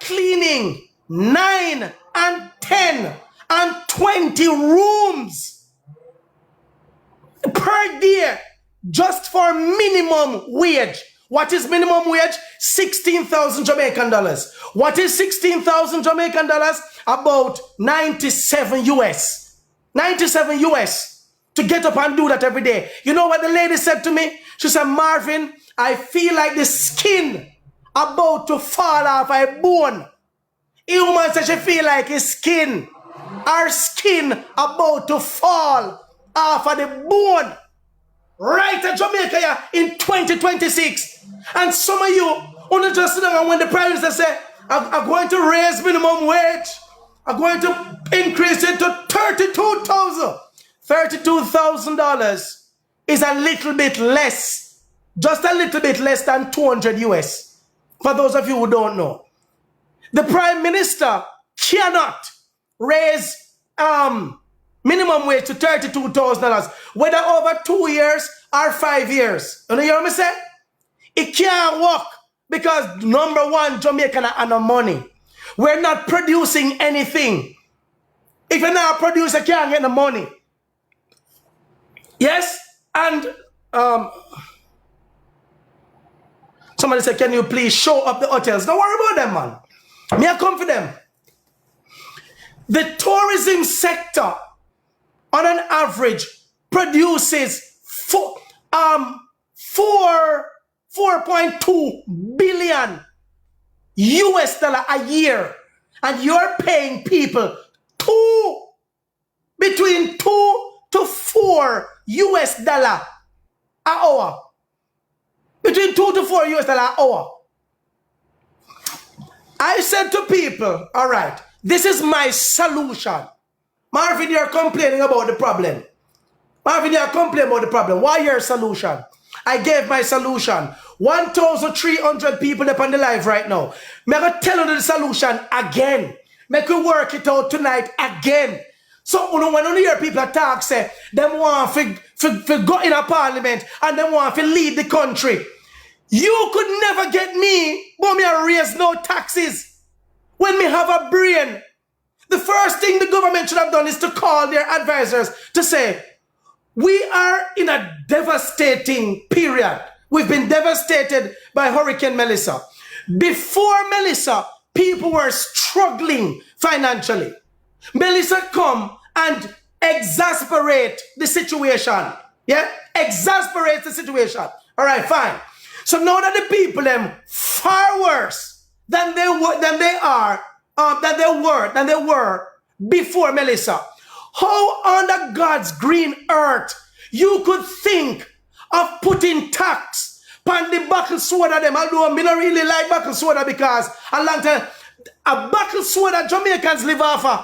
cleaning 9 and 10 and 20 rooms per day just for minimum wage. What is minimum wage? 16,000 Jamaican dollars. What is 16,000 Jamaican dollars? About 97 US. 97 US to get up and do that every day. You know what the lady said to me? She said, Marvin, I feel like the skin about to fall off a bone. A woman said she feel like his skin, her skin about to fall off of the bone. Right at Jamaica in 2026. And some of you only just sit down when the Prime Minister say, I'm going to raise minimum wage. I'm going to increase it to $32,000. $32,000 is a little bit less, just a little bit less than 200 US. For those of you who don't know. The Prime Minister cannot raise minimum wage to $32,000, whether over 2 years or 5 years. You know what I'm saying? It can't work because number one, Jamaica have no money. We're not producing anything. If you're not a producer, you can't get the money. Yes? And somebody said, can you please show up the hotels? Don't worry about them, man. Me, I come for them. The tourism sector, on an average, produces 4.2 billion US dollar a year, and you're paying people between 2 to 4 US dollar an hour. Between 2 to 4 US dollar an hour. I said to people, all right, this is my solution. Marvin, you're complaining about the problem. Marvin, you're complaining about the problem. Why your solution? I gave my solution. 1,300 people up on the live right now. I'm going to tell you the solution again. Make we work it out tonight again. So when you hear people talk, say, them want to go in a parliament and they want to lead the country. You could never get me, but me raise no taxes. When me have a brain, the first thing the government should have done is to call their advisors to say, we are in a devastating period. We've been devastated by Hurricane Melissa. Before Melissa, people were struggling financially. Melissa come and exasperate the situation. Yeah? Exasperate the situation. All right, fine. So now that the people them far worse than they were before Melissa. How under God's green earth you could think of putting tax on the buckle soda them? Although I don't really like buckle soda because a long time a buckle soda Jamaicans live off of.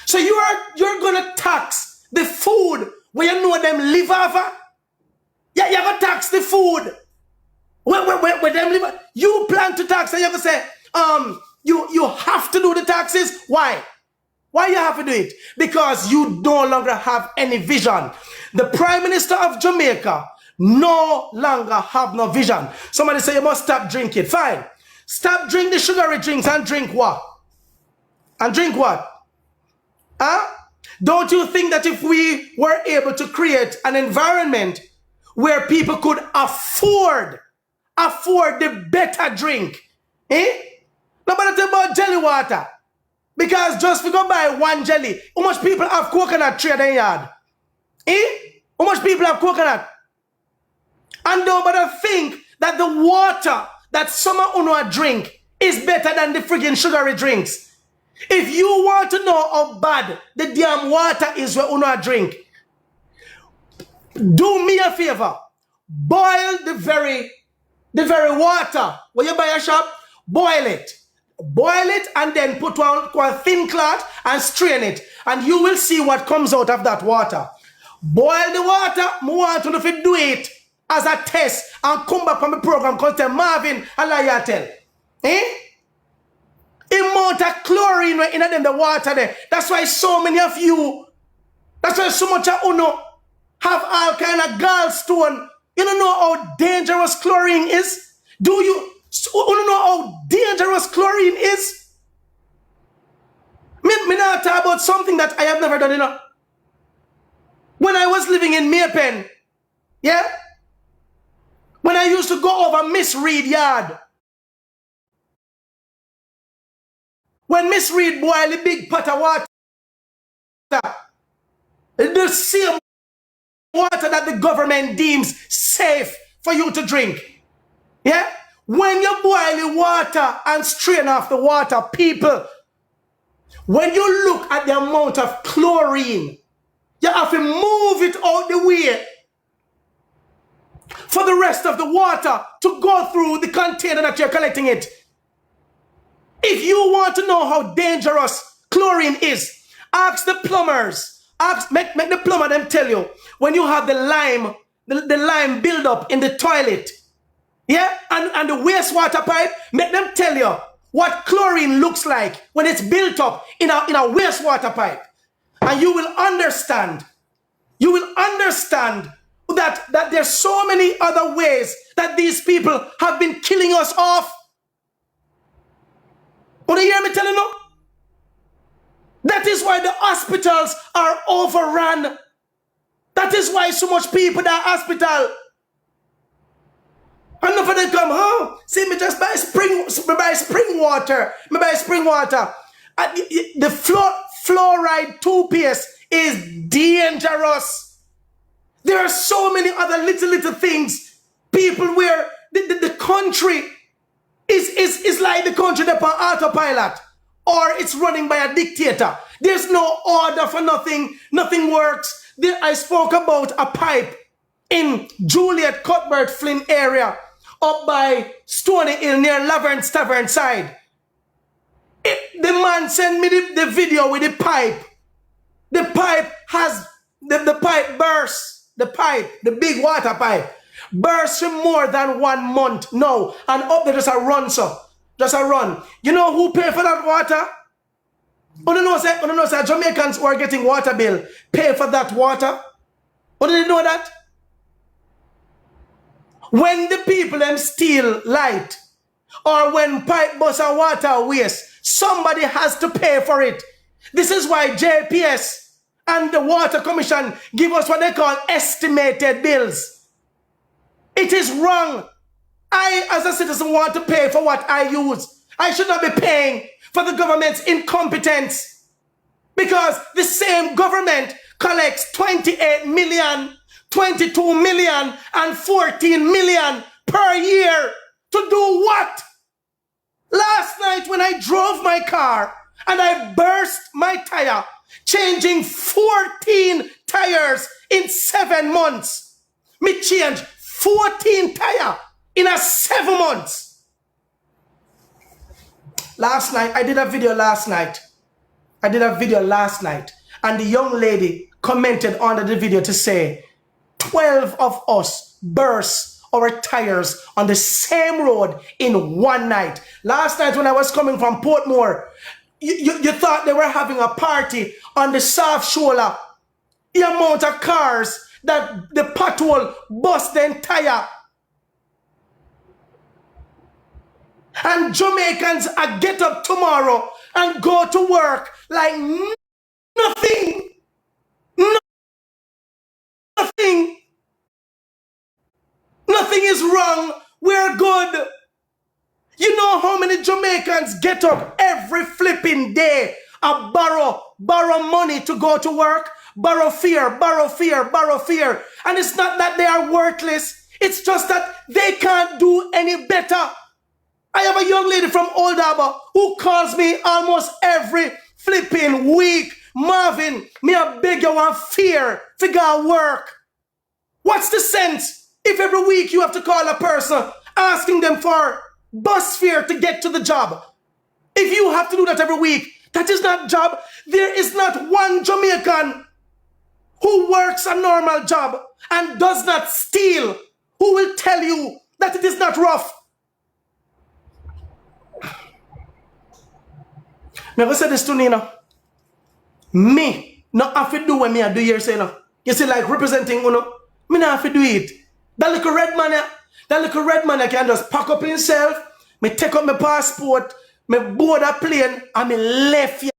So you're gonna tax the food where you know them live off of? Yeah, you're gonna tax the food. Where them live. You plan to tax and you're gonna say, you have to do the taxes. Why? Why you have to do it? Because you no longer have any vision. The Prime Minister of Jamaica no longer have no vision. Somebody say you must stop drinking. Fine. Stop drinking the sugary drinks and drink what? And drink what? Huh? Don't you think that if we were able to create an environment where people could afford the better drink? Nobody talk about jelly water. Because just if you go buy one jelly, how much people have coconut tree in their yard? How much people have coconut? And nobody think that the water that some of you drink is better than the friggin' sugary drinks. If you want to know how bad the damn water is where you drink, do me a favor. Boil the very water when you buy a shop, boil it. Boil it and then put one thin cloth and strain it. And you will see what comes out of that water. Boil the water. I want to know if you do it as a test and come back on the program because tell Marvin, Allah tell. Amount of chlorine in the water there. That's why so many of you, that's why so much of you have all kind of gallstone. You don't know how dangerous chlorine is? Do you? So, you don't know how dangerous chlorine is? Me not talk about something that I have never done, you know. When I was living in Maypen, yeah? When I used to go over Miss Reed yard, when Miss Reed boiled a big pot of water, the same water that the government deems safe for you to drink. Yeah? When you boil the water and strain off the water, people, when you look at the amount of chlorine, you have to move it out the way for the rest of the water to go through the container that you're collecting it. If you want to know how dangerous chlorine is, ask the plumbers. Make the plumber them tell you when you have the lime build up in the toilet, yeah, and the wastewater pipe, make them tell you what chlorine looks like when it's built up in a wastewater pipe, and you will understand. You will understand that there's so many other ways that these people have been killing us off. Want to hear me telling you? That is why the hospitals are overrun. That is why so much people in the hospital. And none of them come home. See, me just buy spring water. Me buy spring water. And the fluoride toothpaste is dangerous. There are so many other little things. People where the country is like the country that's on autopilot. Or it's running by a dictator. There's no order for nothing. Nothing works. I spoke about a pipe in Juliet Cuthbert Flynn area up by Stony Hill near Laverne Tavern side. The man sent me the video with the pipe. The pipe has, the pipe burst. The pipe, the big water pipe, burst for more than 1 month. No, and up there just a run, so. Just a run. You know who pay for that water? You know, say Jamaicans who are getting water bill pay for that water. Or did you know that? When the people them steal light, or when pipe bust and water waste, somebody has to pay for it. This is why JPS and the Water Commission give us what they call estimated bills. It is wrong. I, as a citizen, want to pay for what I use. I should not be paying for the government's incompetence. Because the same government collects 28 million, 22 million, and 14 million per year. To do what? Last night when I drove my car and I burst my tire, changing 14 tires in 7 months. Me change 14 tires in 7 months. Last night, I did a video last night. And the young lady commented under the video to say, 12 of us burst our tires on the same road in 1 night. Last night when I was coming from Portmore, you thought they were having a party on the South Shoulder. The amount of cars that the pothole bust the entire. And Jamaicans are get up tomorrow and go to work like nothing. Nothing. Nothing is wrong. We're good. You know how many Jamaicans get up every flipping day and borrow money to go to work? Borrow fear. And it's not that they are worthless. It's just that they can't do any better. I have a young lady from Old Harbour who calls me almost every flipping week. Marvin, me I beg you want fear to go work. What's the sense if every week you have to call a person asking them for bus fare to get to the job? If you have to do that every week, that is not job. There is not one Jamaican who works a normal job and does not steal who will tell you that it is not rough. Now, I say this to Nina. Me, not have to do what me I do here, say no. You see, like representing, you know, me not have to do it. That little red man can just pack up himself, Me take up my passport, me board a plane, and me left here.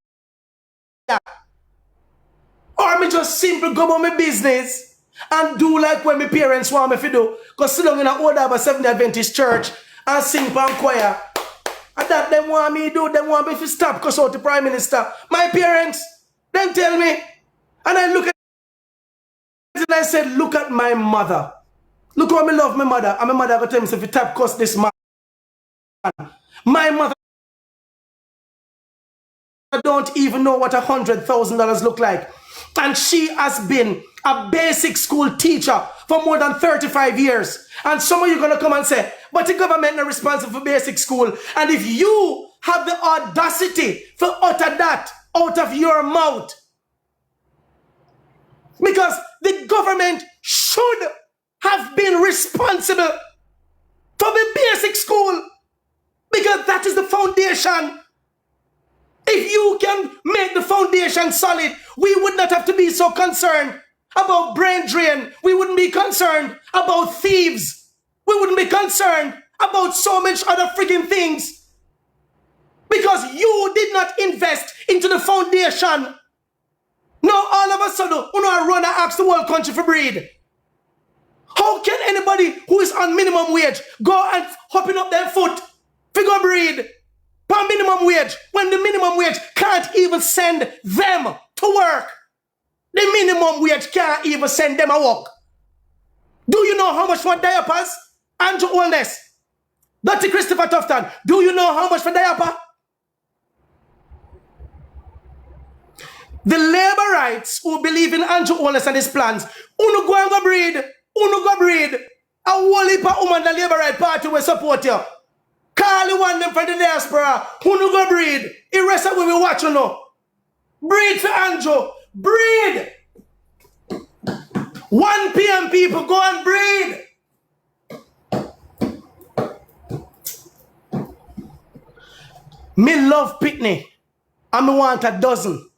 Or me just simply go about my business and do like when my parents want me to do. Because sit down in an old Harbour Seventh-day Adventist church and sing for choir. And that them want me to do, them want me to stop because out the Prime Minister. My parents, then tell me. And I look at it and I said, look at my mother. Look how I love my mother. And my mother got tell me, if you tap cost this man. My mother don't even know what $100,000 look like. And she has been a basic school teacher for more than 35 years. And some of you are going to come and say, but the government is responsible for basic school. And if you have the audacity to utter that out of your mouth, because the government should have been responsible for the basic school, because that is the foundation. If you can make the foundation solid, we would not have to be so concerned about brain drain. We wouldn't be concerned about thieves. We wouldn't be concerned about so much other freaking things. Because you did not invest into the foundation. Now all of a sudden, you know, run and ask the whole country for breed. How can anybody who is on minimum wage go and hopping up their foot, figure breed? Per minimum wage, when the minimum wage can't even send them to work. The minimum wage can't even send them a work. Do you know how much for diapers? Andrew HOLNESS. Dr. Christopher Tufton, do you know how much for diaper? The labor rights who believe in Andrew HOLNESS and his plans, uno go and go breed, uno go breed. A whole heap of woman the labor right party will support you. Call the one them from the diaspora. Who no go breed? The rest of we watch you know. Breed for Andrew. Breed. 1 p.m. people go and breed. Me love Pitney. And me want a dozen.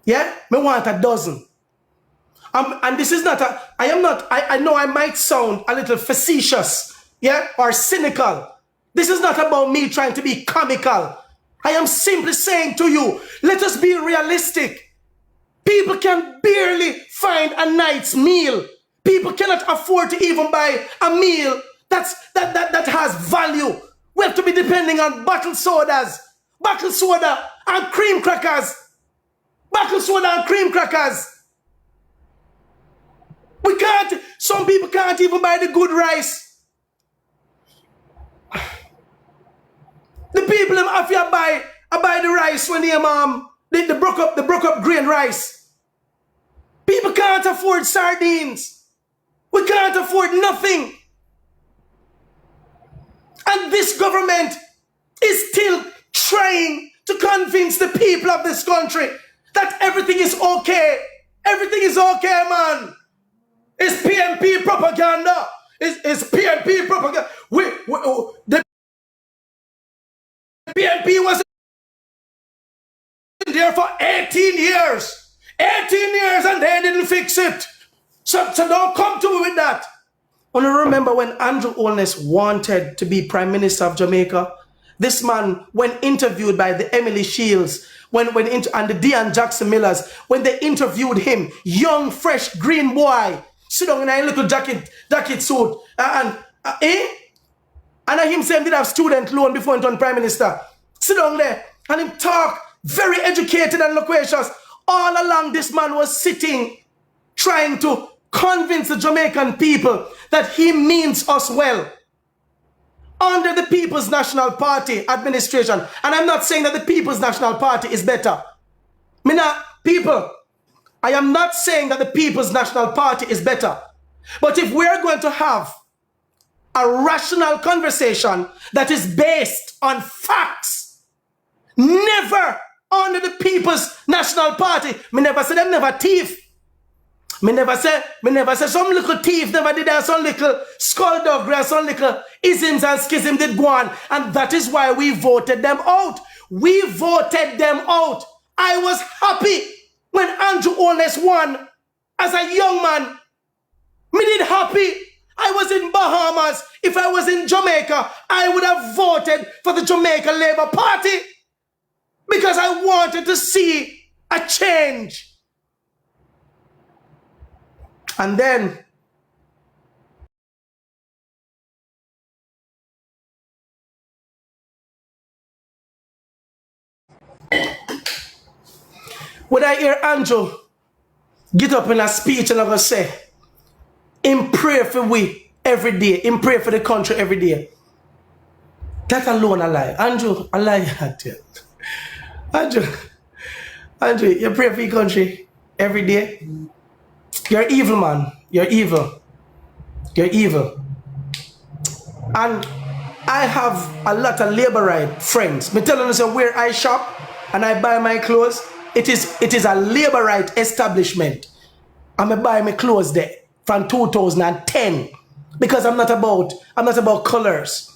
Yeah? Me want a dozen. And this is not a, I know I might sound a little facetious, yeah, or cynical. This is not about me trying to be comical. I am simply saying to you, let us be realistic. People can barely find a night's meal. People cannot afford to even buy a meal that has value. We have to be depending on bottled sodas, bottled soda and cream crackers. Bottled soda and cream crackers. We can't, some people can't even buy the good rice. The people have to buy the rice when they broke up grain rice. People can't afford sardines. We can't afford nothing. And this government is still trying to convince the people of this country that everything is okay. Everything is okay, man. It's PNP propaganda. It's PNP propaganda. The PNP was there for 18 years. 18 years and they didn't fix it. So don't come to me with that. I want to remember when Andrew HOLNESS wanted to be Prime Minister of Jamaica. This man, when interviewed by the Emily Shields, and the Dean Jackson Millers, when they interviewed him, young, fresh, green boy, sit down in a little jacket suit, and him saying did have student loan before he turned Prime Minister. Sit down there, and him talk, very educated and loquacious. All along, this man was sitting, trying to convince the Jamaican people that he means us well. Under the People's National Party administration. And I'm not saying that the People's National Party is better. I am not saying that the People's National Party is better. But if we're going to have a rational conversation that is based on facts, never under the People's National Party. Me never say them never thief. Me never say some little thief never did that, some little skullduggery, some little isms and schism did go on. And that is why we voted them out. We voted them out. I was happy when Andrew HOLNESS won as a young man. Me did happy. I was in Bahamas. If I was in Jamaica, I would have voted for the Jamaica Labour Party because I wanted to see a change. And then when I hear Andrew get up in a speech and I'm going to say, him pray for we every day, him pray for the country every day. That alone a lie. Andrew, a lie. Andrew, you pray for your country every day. You're evil, man. You're evil. You're evil. And I have a lot of labor-right friends. Me telling you where I shop and I buy my clothes. It is a labor-right establishment. I'm going to buy my clothes there from 2010 because I'm not about colors.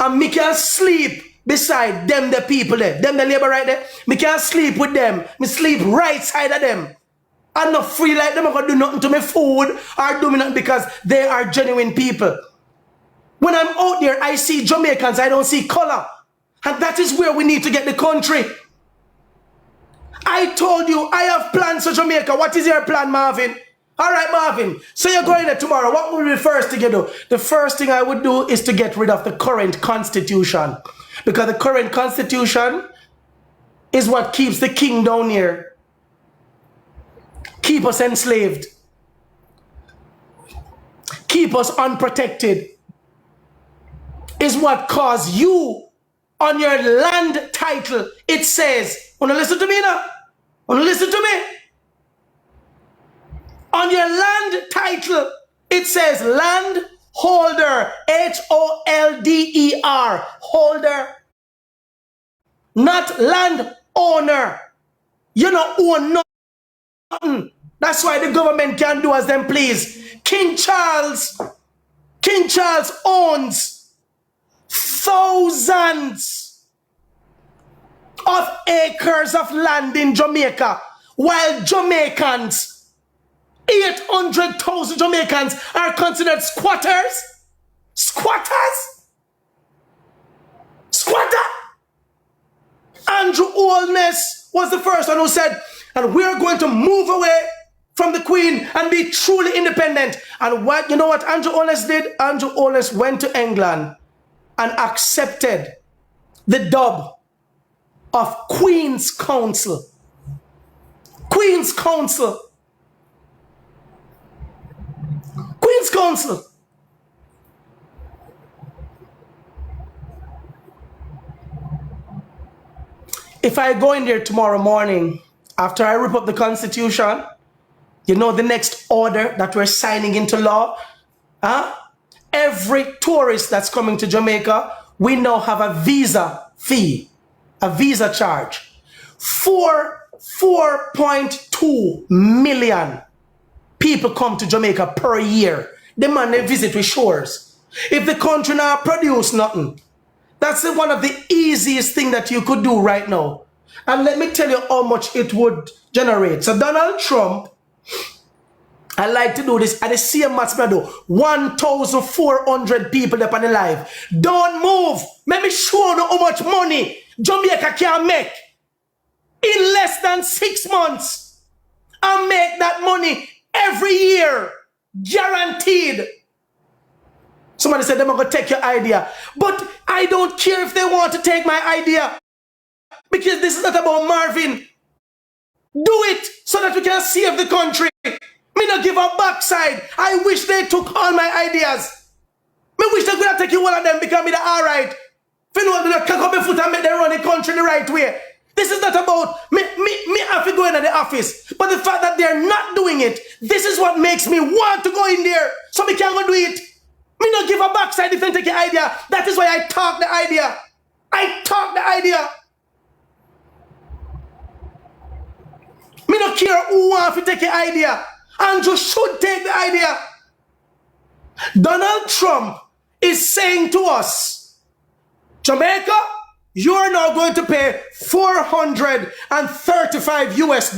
And me can sleep beside them, the people there, them the labor right there. Me can't sleep with them. Me sleep right side of them. I'm not free like them. I'm going to do nothing to my food or do nothing because they are genuine people. When I'm out there, I see Jamaicans, I don't see color. And that is where we need to get the country. I told you, I have plans for Jamaica. What is your plan, Marvin? All right, Marvin. So you're going there tomorrow. What will be the first thing you do? The first thing I would do is to get rid of the current constitution. Because the current constitution is what keeps the king down here. Keep us enslaved. Keep us unprotected. Is what caused you on your land title. It says, wanna listen to me now? Wanna listen to me? On your land title, it says land holder, H-O-L-D-E-R, holder, not land owner. You don't own nothing. That's why the government can do as them please. King Charles owns thousands of acres of land in Jamaica, while Jamaicans, 800,000 Jamaicans are considered squatters. Squatters? Squatter? Andrew HOLNESS was the first one who said, and we're going to move away from the Queen and be truly independent. And what, you know what Andrew HOLNESS did? Andrew HOLNESS went to England and accepted the dub of Queen's Council. Queen's Council. Queen's Council. If I go in there tomorrow morning, after I rip up the Constitution, you know the next order that we're signing into law? Huh? Every tourist that's coming to Jamaica, we now have a visa fee, a visa charge. 4.2 million people come to Jamaica per year. The man they visit with shores. If the country now produce nothing, that's one of the easiest thing that you could do right now. And let me tell you how much it would generate. So Donald Trump, I like to do this at the same match I do. 1,400 people up on the live. Don't move. Let me show you how much money Jamaica can make in less than 6 months. And make that money every year. Guaranteed. Somebody said they're going to take your idea. But I don't care if they want to take my idea. Because this is not about Marvin. Do it so that we can save the country. Me not give a backside. I wish they took all my ideas. Me wish they could have taken one of them because me the alright. If you know, they cock up my foot and make them run the country the right way. This is not about me have to go into the office. But the fact that they're not doing it, this is what makes me want to go in there. So me can't go do it. Me not give a backside if they take your idea. That is why I talk the idea. I talk the idea. Me not care who wants to take your idea. Andrew should take the idea. Donald Trump is saying to us, Jamaica, you're now going to pay $435 US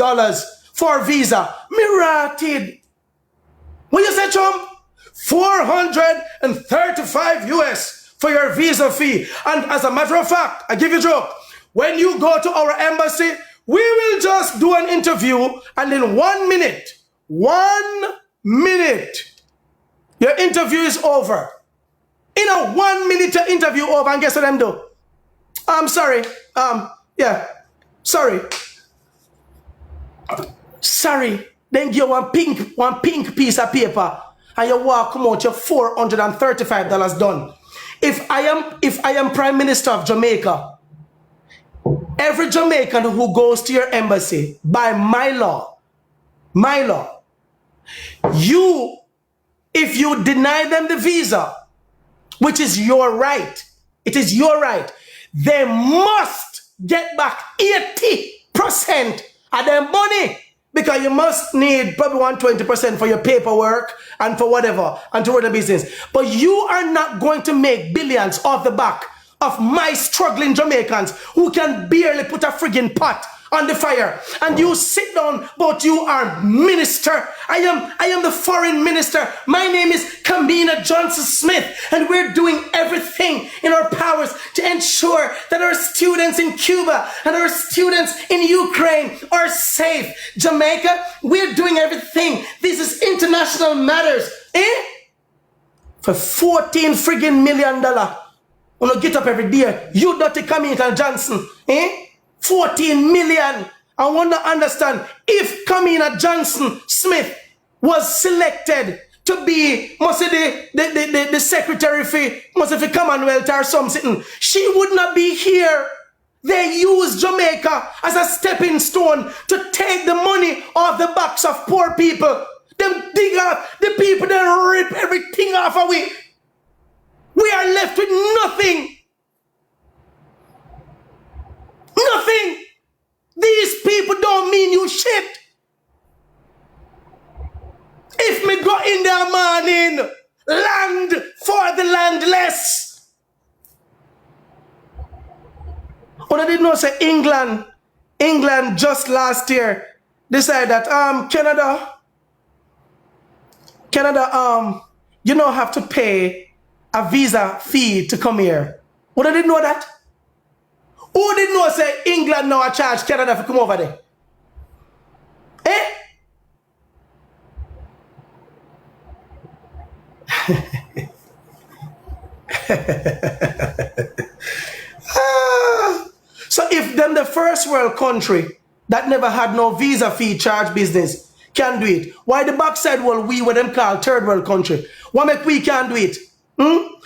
for visa. Me ratted. What you say, Trump? $435 US for your visa fee. And as a matter of fact, I give you a joke. When you go to our embassy, we will just do an interview, and in 1 minute, 1 minute, your interview is over. In a 1 minute interview over, and guess what I'm doing? I'm sorry. Yeah. Sorry. Sorry. Then give you one pink piece of paper, and you walk come out your $435 done. If I am Prime Minister of Jamaica, every Jamaican who goes to your embassy, by my law, if you deny them the visa, which is your right, it is your right, they must get back 80% of their money, because you must need probably 120% for your paperwork and for whatever, and to run the business. But you are not going to make billions off the back of my struggling Jamaicans who can barely put a friggin' pot on the fire. And you sit down, but you are minister. I am the foreign minister. My name is Kamina Johnson Smith, and we're doing everything in our powers to ensure that our students in Cuba and our students in Ukraine are safe. Jamaica, we're doing everything. This is international matters. For $14 friggin' million. When you get up every day, you dirty Kamina Johnson, 14 million. I want to understand if Kamina Johnson Smith was selected to be, must say the secretary for Commonwealth or something, she would not be here. They use Jamaica as a stepping stone to take the money off the backs of poor people. Them dig off the people, then rip everything off of we. We are left with nothing. Nothing. These people don't mean you shit. If me go in there morning, land for the landless. But I didn't know, say England just last year decided that Canada you don't have to pay a visa fee to come here. But I didn't know that. Who didn't know, say England now charge Canada to come over there? So if them the first world country that never had no visa fee charge business can do it, why the backside world we what them call third world country? Why make we can't do it?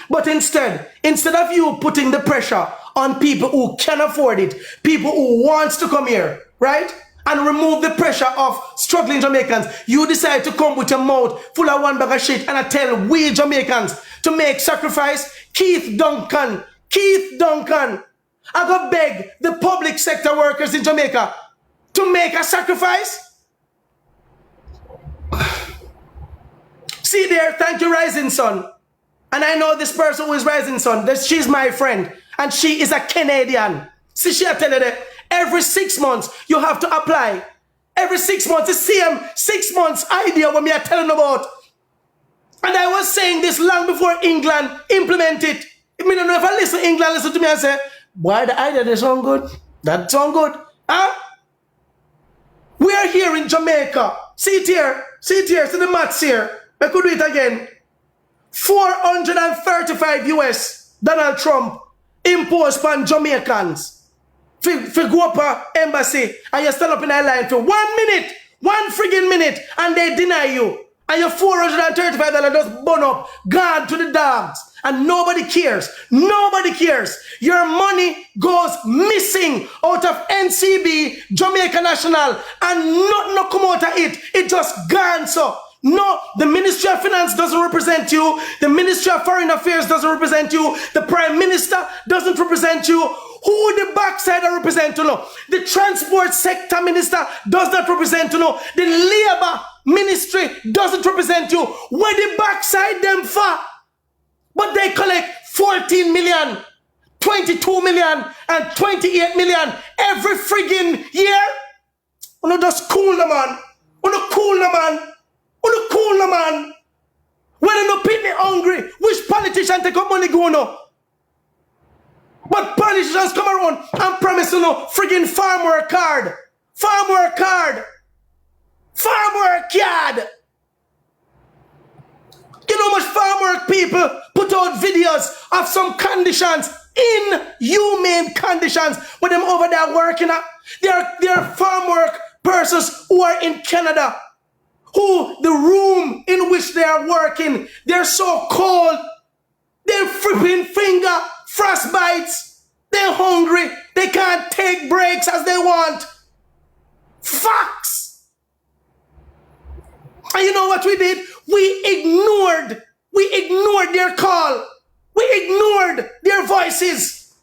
But instead of you putting the pressure on people who can afford it, people who wants to come here, right? And remove the pressure of struggling Jamaicans, you decide to come with your mouth full of one bag of shit and I tell we Jamaicans to make sacrifice. Keith Duncan, I go beg the public sector workers in Jamaica to make a sacrifice. See there, thank you, Rising Sun. And I know this person who is Rising Sun, she's my friend, and she is a Canadian. See, she tell you that every 6 months you have to apply. Every 6 months, the same 6 months idea what me are telling about. And I was saying this long before England implemented. I mean, if I listen to England, listen to me and say, boy, the idea that sound good. That sound good. Huh? We are here in Jamaica. See it here. See it here. See the maths here. I could do it again. 435 US Donald Trump imposed on Jamaicans. For go up a embassy and you stand up in a line for 1 minute, 1 friggin' minute, and they deny you. And your $435 just burn up, gone to the dogs. And nobody cares. Nobody cares. Your money goes missing out of NCB, Jamaica National, and nothing come out of it. It just gone so. No, the Ministry of Finance doesn't represent you. The Ministry of Foreign Affairs doesn't represent you. The Prime Minister doesn't represent you. Who the backside represent you know? The Transport Sector Minister does not represent you know. The Labour Ministry doesn't represent you. Where the backside them for? But they collect 14 million, 22 million, and 28 million every friggin' year. Wanna just cool the man. Wanna cool the man. Wanna cool the man. When you no people hungry, which politician take up money go no? But politicians come around and promise you no friggin' farm work card. Farm work card. Farm work card. You know how much farm work people put out videos of some conditions, inhumane conditions, with them over there working at. There are farm work persons who are in Canada, who the room in which they are working, they're so cold, they're flipping finger, frostbites, they're hungry, they can't take breaks as they want. Facts. And you know what we did? We ignored their call. We ignored their voices.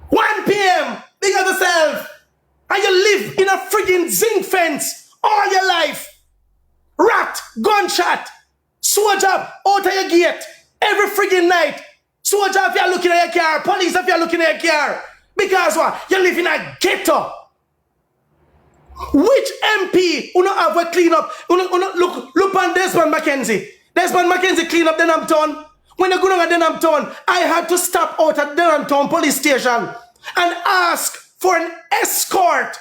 1 p.m., big of yourself. And you live in a friggin' zinc fence all your life. Rat, gunshot, soldier out of your gate every friggin' night. Soldier if you're looking at your car, police if you're looking at your car. Because what? You live in a ghetto. Which MP who not have a clean up? Look on Desmond McKenzie. Desmond McKenzie clean up Denham. When you go down at Denham, I had to stop out at Denham police station and ask for an escort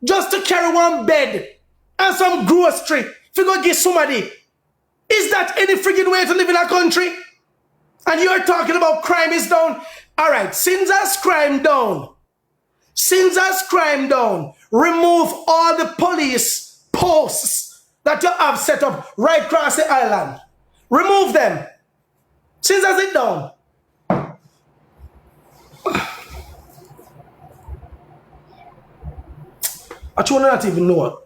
just to carry one bed and some grocery if you go get somebody. Is that any friggin' way to live in a country? And you're talking about crime is down. All right, since that's crime down, remove all the police posts that you have set up right across the island. Remove them. Since that's it down. I do not even know.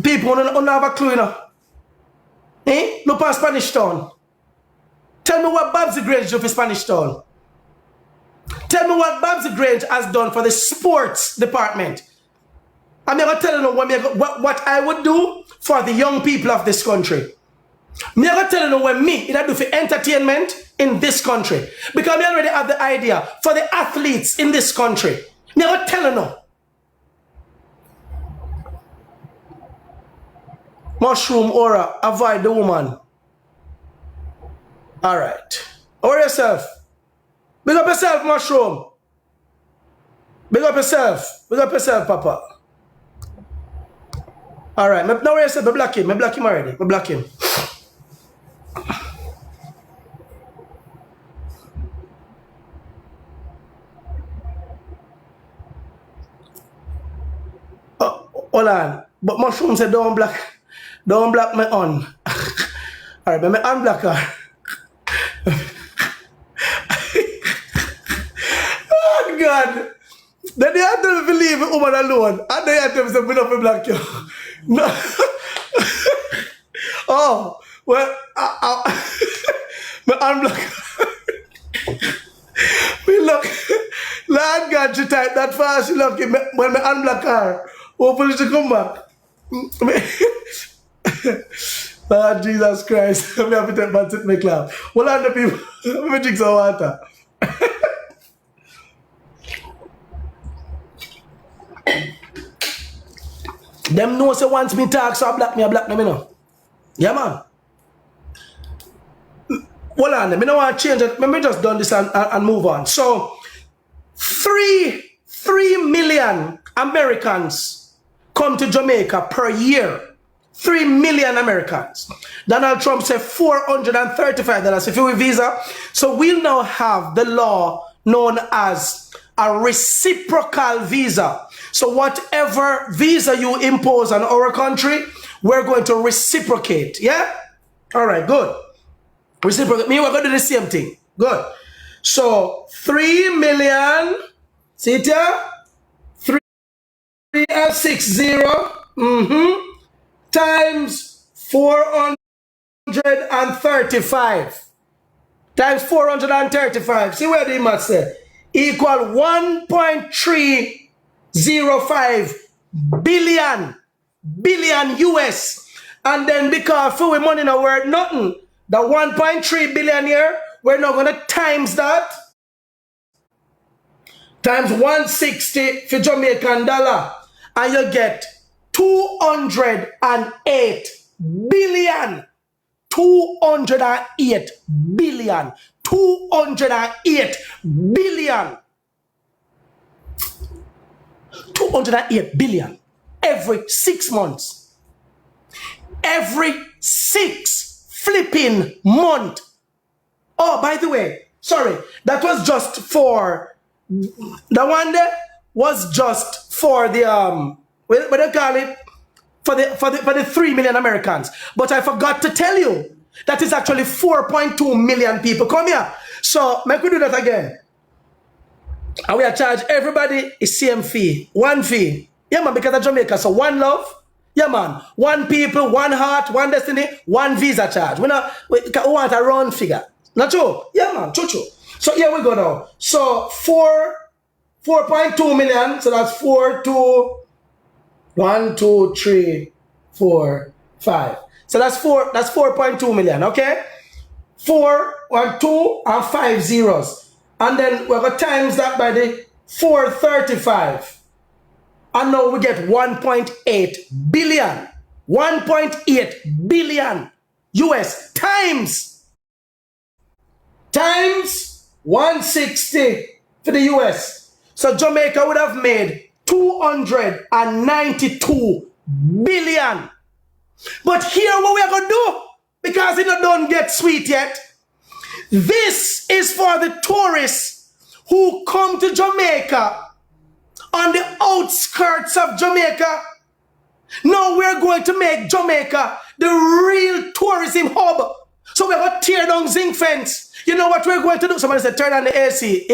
People don't have a clue, you know. Eh? Look at Spanish Town. Tell me what Babsy Grange do for Spanish Town. Tell me what Babsy Grange has done for the sports department. I'm going to tell you what I would do for the young people of this country. I'm going to tell you what I do for entertainment in this country. Because I already have the idea for the athletes in this country. I'm going to tell you now. Mushroom aura, avoid the woman. All right. Or yourself. Big up yourself, Mushroom. Big up yourself. Big up yourself, Papa. All right. Now where yourself? I block him. I block him already. I block him. Oh, hold on. But Mushroom said don't block me on. All right, but me unblock her. Oh God. Then they have to believe a woman alone. And they have to say, we don't block you. No. Oh, well, me unblock her. Me look, Lord God, she type that fast, she look, when me unblock her, hopefully she come back. Lord Jesus Christ, I'm have to take my sit me clap. Well, on the people, let me drink some water. Them know say once me talk, so I block them, you know. Yeah, man. Hold on, me don't want to change it. Let me just done this and move on. So, 3 million Americans come to Jamaica per year. 3 million Americans. Donald Trump said $435 if you have a visa. So we'll now have the law known as a reciprocal visa. So whatever visa you impose on our country, we're going to reciprocate. Yeah? All right, good. Reciprocate. Me, we're going to do the same thing. Good. So 3 million. See it here? 360. Times 435. Times 435. See where the math say? Equal 1.305 billion US. And then because for we money now worth nothing, the 1.3 billion here, we're not going to times that. Times 160 for Jamaican dollar. And you get 208 billion. 208 billion. 208 billion. 208 billion every 6 months. Every 6 flipping month. Oh, by the way, sorry, that was just for the one there was just for the what do you call it? For the 3 million Americans. But I forgot to tell you that is actually 4.2 million people. Come here. So make we do that again. And we are charge everybody is same fee. One fee. Yeah, man, because of Jamaica. So one love. Yeah, man. One people, one heart, one destiny, one visa charge. We want a round figure. Not true? Yeah, man. True. So here we go now. So 4.2 million. So that's 1, 2, 3, 4, 5. So that's 4.2 million, okay? 4, 1, 2, and 5 zeros. And then we're going to times that by the 435. And now we get 1.8 billion. 1.8 billion US times 160 for the US. So Jamaica would have made 292 billion. But here what we are going to do, because it don't get sweet yet, this is for the tourists who come to Jamaica on the outskirts of Jamaica. Now we're going to make Jamaica the real tourism hub. So we're going to tear down zinc fence. You know what we're going to do? Somebody said turn on the AC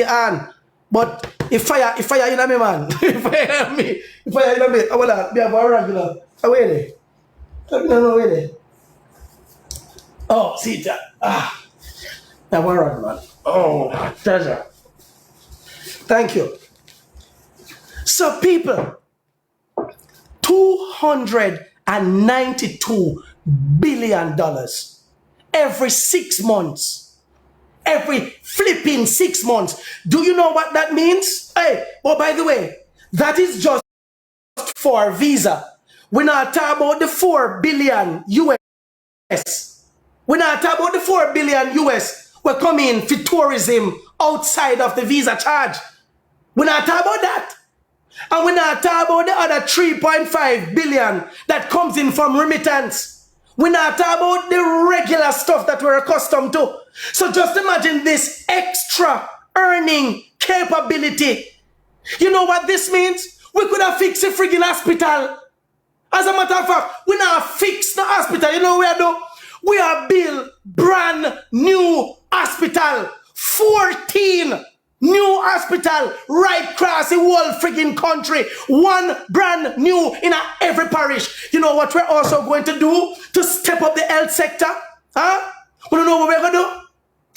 on. But if fire in me, man. If fire in me. I will be a regular. Away there. No, wait there. Oh, see that. I want man. Oh, pleasure. Thank you. So people, $292 billion every 6 months. Every flipping 6 months. Do you know what that means? Hey, oh, by the way, that is just for visa. We're not talking about the 4 billion US. We're not talking about the 4 billion US. We're coming for tourism outside of the visa charge. We're not talking about that. And we're not talking about the other 3.5 billion that comes in from remittance. We're not talking about the regular stuff that we're accustomed to. So just imagine this extra earning capability. You know what this means? We could have fixed a friggin' hospital. As a matter of fact, we now fix the hospital. You know what we are doing? We are build brand new hospital. 14 new hospital right across the whole friggin' country. One brand new in every parish. You know what we're also going to do to step up the health sector? Huh? We don't know what we're going to do.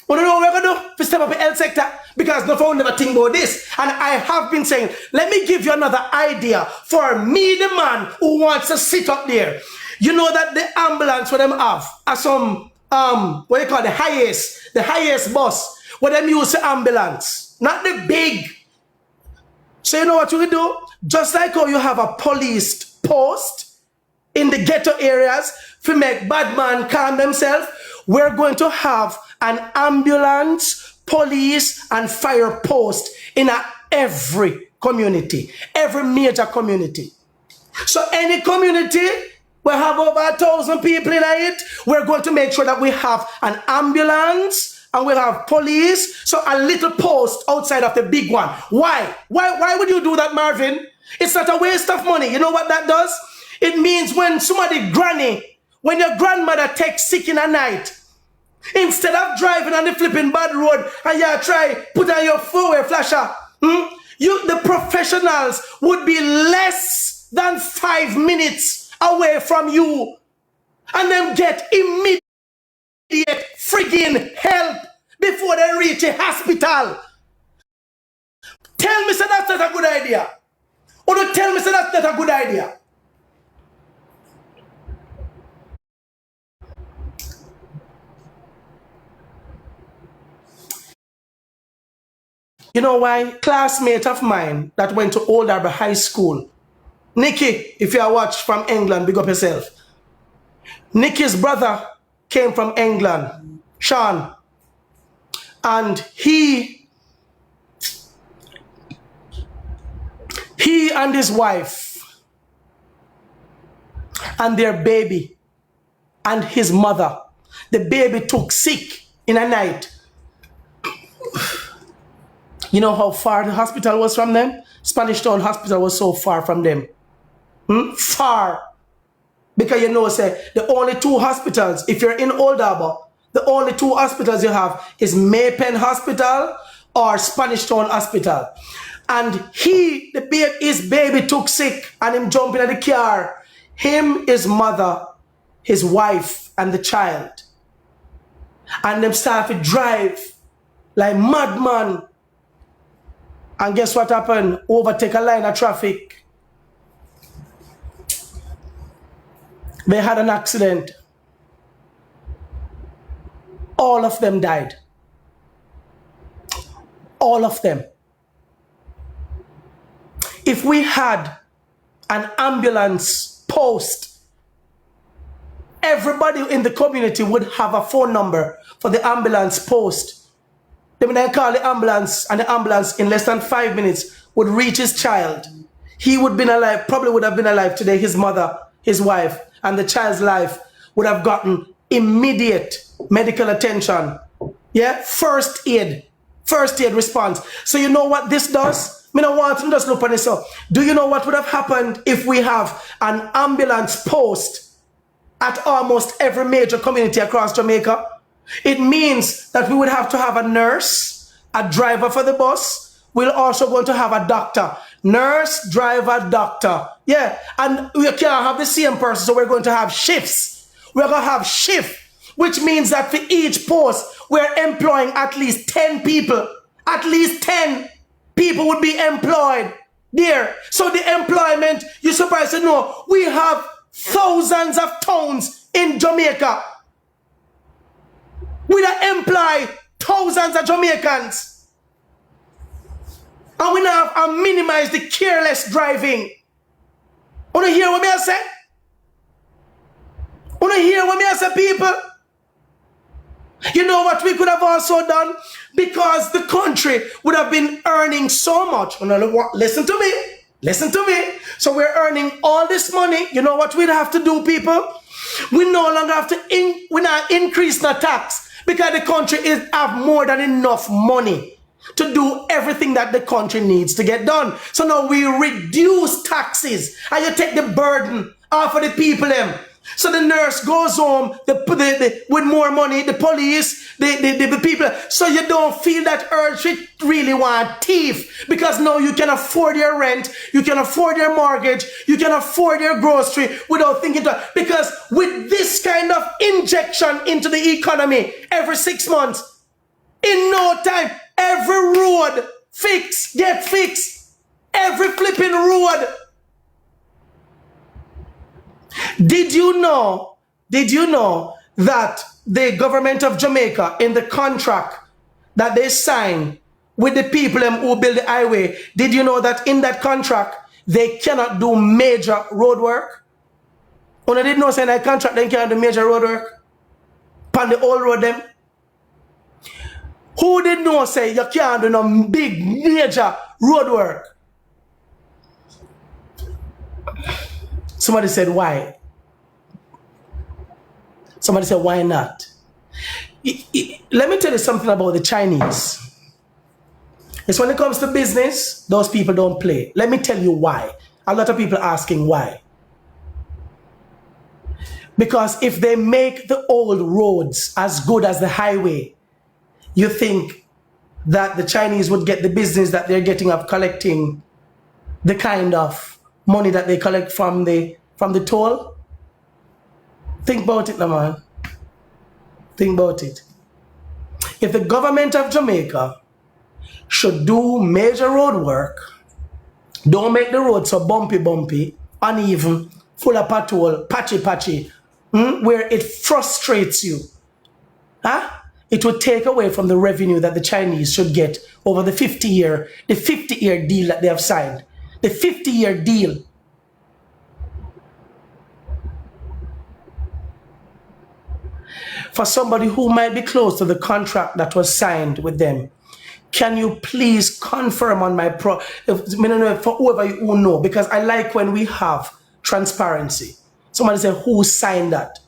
We don't know what we're going to do to step up the health sector. Because no one never think about this. And I have been saying, let me give you another idea for me, the man who wants to sit up there. You know that the ambulance what them have are some, what you call the highest bus. What them use the ambulance. Not the big. So you know what we do? Just like how you have a police post in the ghetto areas to make bad man calm themselves, we're going to have an ambulance, police, and fire post in every community, every major community. So any community, we have over 1,000 people in it, we're going to make sure that we have an ambulance, and we'll have police, so a little post outside of the big one. Why? Why would you do that, Marvin? It's not a waste of money. You know what that does? It means when somebody when your grandmother takes sick in a night, instead of driving on the flipping bad road and you try put on your four-way flasher, the professionals would be less than 5 minutes away from you and then get immediate friggin' help before they reach a hospital. Tell me say that's not a good idea. Or don't tell me say that's not a good idea. You know why? Classmate of mine that went to Old Harbour High School, Nikki, if you are watched from England, big up yourself. Nikki's brother came from England, Sean, and he and his wife and their baby and his mother, the baby took sick in a night. You know how far the hospital was from them? Spanish Town Hospital was so far from them. Far. Because you know, say, the only two hospitals, if you're in Old Harbour, the only two hospitals you have is Maypen Hospital or Spanish Town Hospital. And his baby took sick and him jumping in the car. Him, his mother, his wife, and the child. And them start to drive like madman. And guess what happened? Overtake a line of traffic. They had an accident. All of them died. All of them. If we had an ambulance post, everybody in the community would have a phone number for the ambulance post. Then when I call the ambulance, and the ambulance in less than 5 minutes would reach his child, he would have been alive, probably would have been alive today. His mother, his wife, and the child's life would have gotten immediate medical attention. Yeah, first aid response. So you know what this does? Me no want to just look on this up. Do you know what would have happened if we have an ambulance post at almost every major community across Jamaica? It means that we would have to have a nurse, a driver for the bus. We're also going to have a doctor. Nurse, driver, doctor. Yeah, and we can't have the same person, so we're going to have shifts. We're going to have shift, which means that for each post, we're employing at least 10 people. At least 10 people would be employed there. So the employment, you're surprised to know, we have thousands of towns in Jamaica. We don't employ thousands of Jamaicans. And we now have minimize the careless driving. Want to hear what me I say? Want to hear what me I say, people? You know what we could have also done? Because the country would have been earning so much. Listen to me. Listen to me. So we're earning all this money. You know what we'd have to do, people? We no longer have to we not increase the tax. Because the country have more than enough money to do everything that the country needs to get done. So now we reduce taxes and you take the burden off of the people. So the nurse goes home with more money, the police, the people. So you don't feel that urge to really want thief. Because now you can afford your rent, you can afford your mortgage, you can afford your grocery without thinking to. Because with this kind of injection into the economy every 6 months, in no time, every road get fixed. Every flipping road. Did you know that the government of Jamaica, in the contract that they signed with the people who build the highway, did you know that in that contract, they cannot do major road work? When they didn't know say in that contract, they cannot do major road work? On the old road them? Who did know say you can't do no big major road work? Somebody said, why? Somebody said, why not? Let me tell you something about the Chinese. It's when it comes to business, those people don't play. Let me tell you why. A lot of people are asking why. Because if they make the old roads as good as the highway, you think that the Chinese would get the business that they're getting of collecting the kind of money that they collect from the toll? Think about it now, man. Think about it. If the government of Jamaica should do major road work, don't make the road so bumpy, uneven, full of pothole, patchy, where it frustrates you, it would take away from the revenue that the Chinese should get over the 50-year deal that they have signed. The 50-year deal. for somebody who might be close to the contract that was signed with them, can you please confirm on my for whoever you know, because I like when we have transparency. Somebody said, who signed that?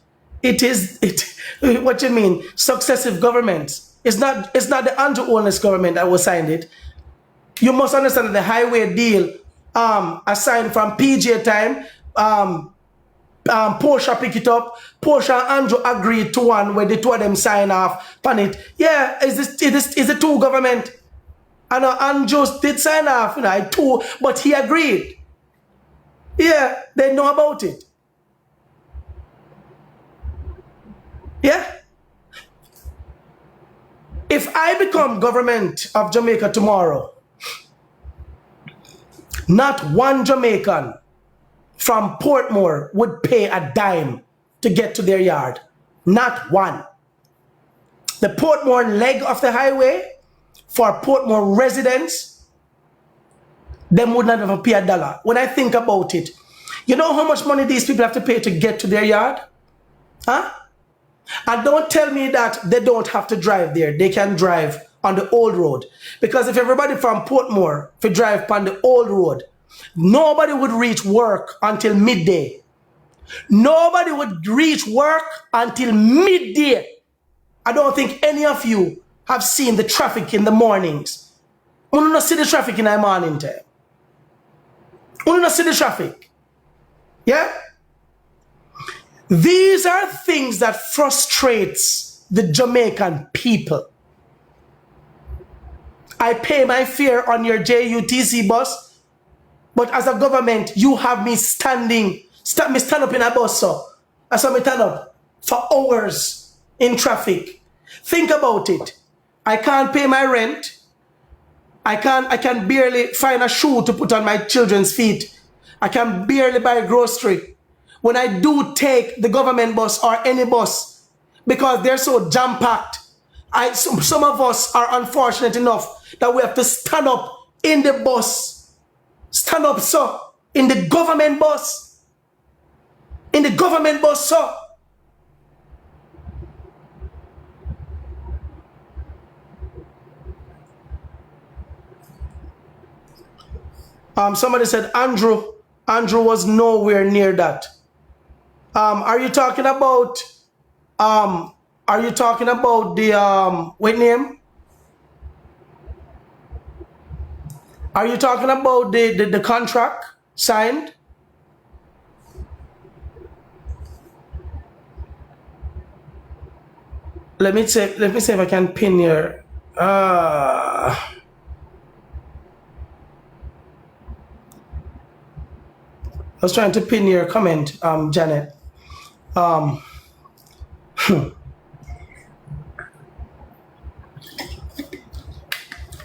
What you mean? Successive governments. It's not the Andrew HOLNESS government that was signed it. You must understand that the highway deal assigned from PJ time, Porsche pick it up. Porsche and Andrew agreed to one where the two of them sign off on it. Yeah, is the two government. And Andrew did sign off, too, but he agreed. Yeah, they know about it. Yeah. If I become government of Jamaica tomorrow, not one Jamaican from Portmore would pay a dime to get to their yard. Not one. The Portmore leg of the highway, for Portmore residents, them would not ever pay $1. When I think about it, you know how much money these people have to pay to get to their yard? Huh? And don't tell me that they don't have to drive there. They can drive on the old road. Because if everybody from Portmore could drive on the old road, nobody would reach work until midday. Nobody would reach work until midday. I don't think any of you have seen the traffic in the mornings. You don't see the traffic in the morning time. You don't see the traffic. Yeah? These are things that frustrates the Jamaican people. I pay my fare on your JUTC bus, but as a government, you have me stand up in a bus, so I saw me stand up for hours in traffic. Think about it. I can't pay my rent. I can barely find a shoe to put on my children's feet. I can barely buy grocery. When I do take the government bus or any bus, because they're so jam-packed, some of us are unfortunate enough that we have to stand up in the bus. Stand up, sir, in the government bus. In the government bus, sir. Somebody said Andrew was nowhere near that. Are you talking about the what name? Are you talking about the contract signed? Let me see if I can pin here. I was trying to pin your comment, Janet.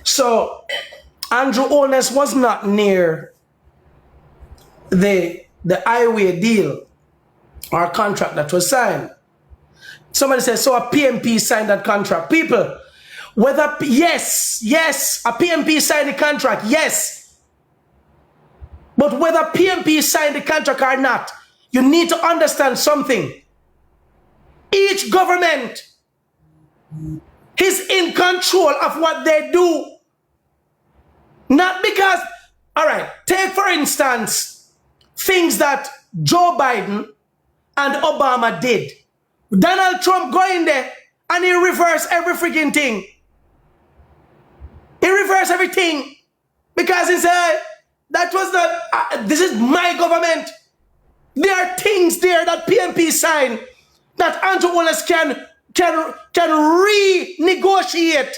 So Andrew HOLNESS was not near the highway deal or contract that was signed. Somebody says, so a PMP signed that contract. People, yes, a PMP signed the contract, yes. But whether PMP signed the contract or not, you need to understand something. Each government is in control of what they do. Not because, all right, take for instance, things that Joe Biden and Obama did. Donald Trump go in there and he reversed every freaking thing. He reversed everything because he said, that was not, this is my government. There are things there that PMP signed that Andrew HOLNESS can renegotiate.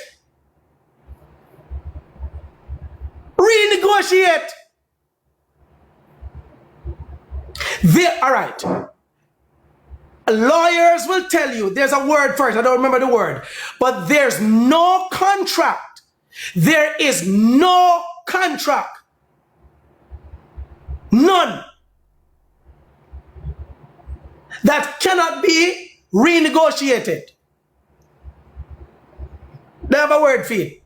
Renegotiate. All right. Lawyers will tell you, there's a word for it, I don't remember the word, but there's no contract. There is no contract. None. That cannot be renegotiated. They have a word for it.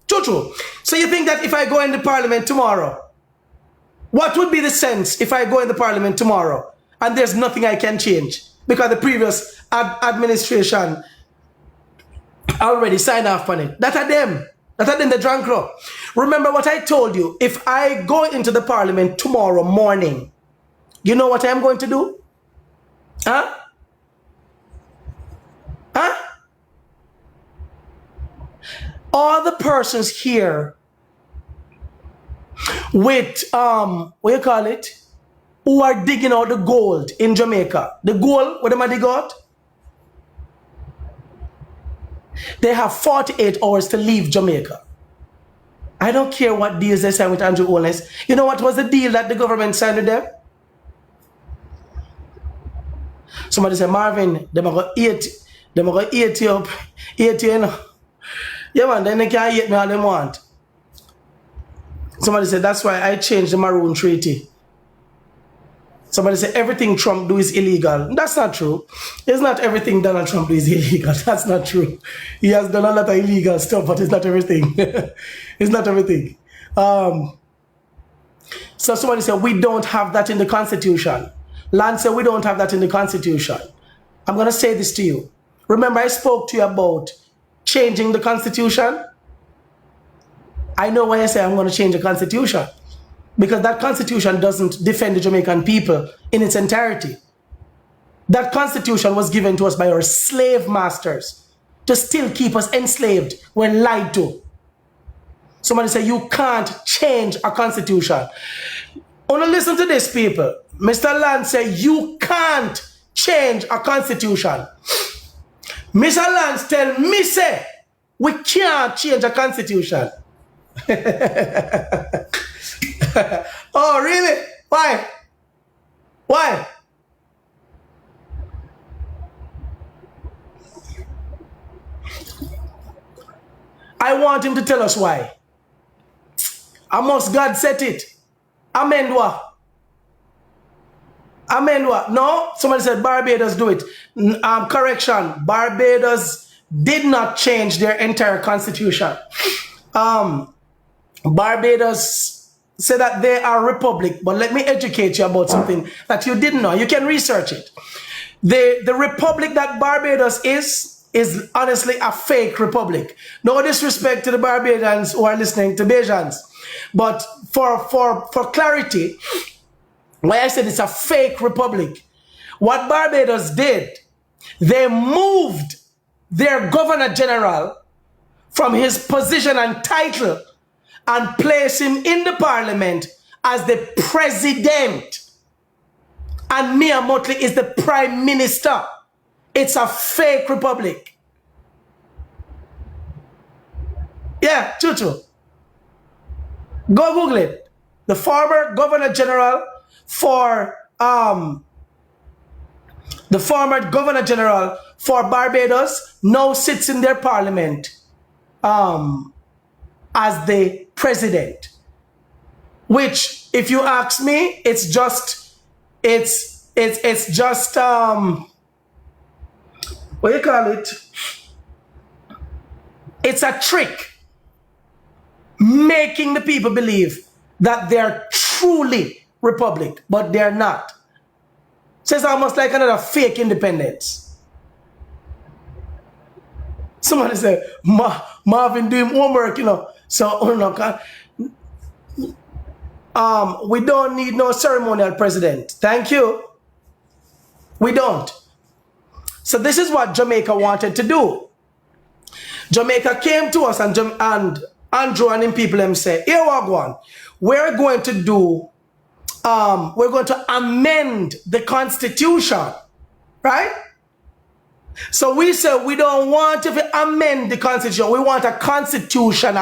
True. So you think that if I go in the parliament tomorrow, what would be the sense if I go in the parliament tomorrow and there's nothing I can change? because the previous administration already signed off on it. That are them. That are them, the drunk club. Remember what I told you. If I go into the parliament tomorrow morning, you know what I'm going to do? Huh? Huh? All the persons here with, what you call it? Who are digging out the gold in Jamaica. The gold, what am I dig out? They have 48 hours to leave Jamaica. I don't care what deals they signed with Andrew HOLNESS. You know what was the deal that the government signed with them? Somebody said, Marvin, they're going to eat you up. Eat you, you know. Yeah, man, then they can't eat me all they want. Somebody said, that's why I changed the Maroon Treaty. Somebody said, everything Trump do is illegal. That's not true. It's not everything Donald Trump do is illegal. That's not true. He has done a lot of illegal stuff, but it's not everything. It's not everything. So somebody said, we don't have that in the Constitution. Lance said, we don't have that in the Constitution. I'm going to say this to you. Remember, I spoke to you about changing the Constitution? I know why I say I'm going to change the Constitution. Because that Constitution doesn't defend the Jamaican people in its entirety. That Constitution was given to us by our slave masters to still keep us enslaved. We're lied to. Somebody say, you can't change a Constitution. Only listen to this, people. Mr. Land said, you can't change a Constitution. Mr. Lance tell me, say, we can't change a Constitution. Oh, really? Why? Why? I want him to tell us why. Amos God set it. Amendwa. Amendwa. No, somebody said Barbados do it. Correction. Barbados did not change their entire constitution. Barbados say that they are a republic, but let me educate you about something that you didn't know. You can research it. The republic that Barbados is honestly a fake republic. No disrespect to the Barbadians who are listening to Bajans, but for clarity, why I said it's a fake republic. What Barbados did, they moved their governor general from his position and title and place him in the parliament as the president. And Mia Motley is the prime minister. It's a fake republic. Yeah, Chuchu. Go Google it. The former governor general for Barbados now sits in their parliament as the president, which, if you ask me, it's just what do you call it? It's a trick, making the people believe that they're truly republic, but they're not. So it's almost like another fake independence. Somebody said, Marvin doing homework, you know. So, we don't need no ceremonial president. Thank you. We don't. So this is what Jamaica wanted to do. Jamaica came to us and Andrew and him people them say, here we're going. We're going to do, we're going to amend the Constitution, right? So we said we don't want to amend the Constitution. We want a constitution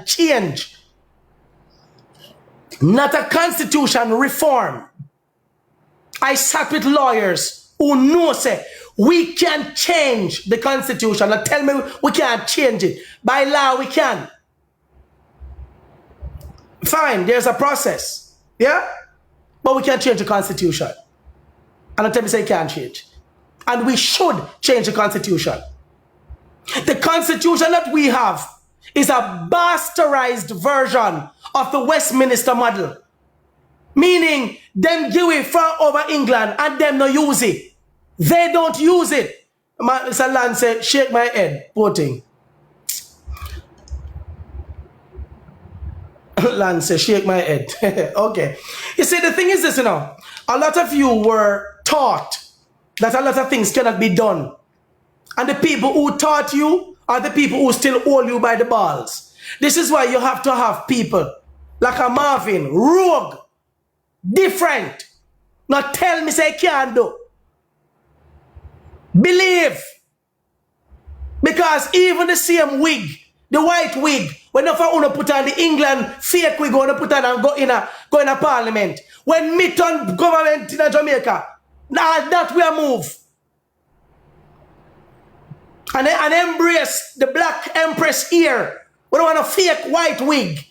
change. Not a constitution reform. I sat with lawyers who know say we can change the Constitution. Now tell me we can't change it. By law we can. Fine, there's a process. Yeah? But we can't change the Constitution. And tell me say you can't change. And we should change the Constitution. The Constitution that we have is a bastardized version of the Westminster model. Meaning, them give it from over England and them no use it. They don't use it. Mr. Land said, shake my head, poor thing. Land said, shake my head. Okay. You see, the thing is this, you know, a lot of you were taught that a lot of things cannot be done. And the people who taught you are the people who still hold you by the balls. This is why you have to have people like a Marvin, rogue, different. Not tell me say can't do. Believe. Because even the same wig, the white wig, whenever you put on the England fake wig, you put on and go in a parliament. When meet on government in Jamaica, that will move. And embrace the black empress here. We don't want a fake white wig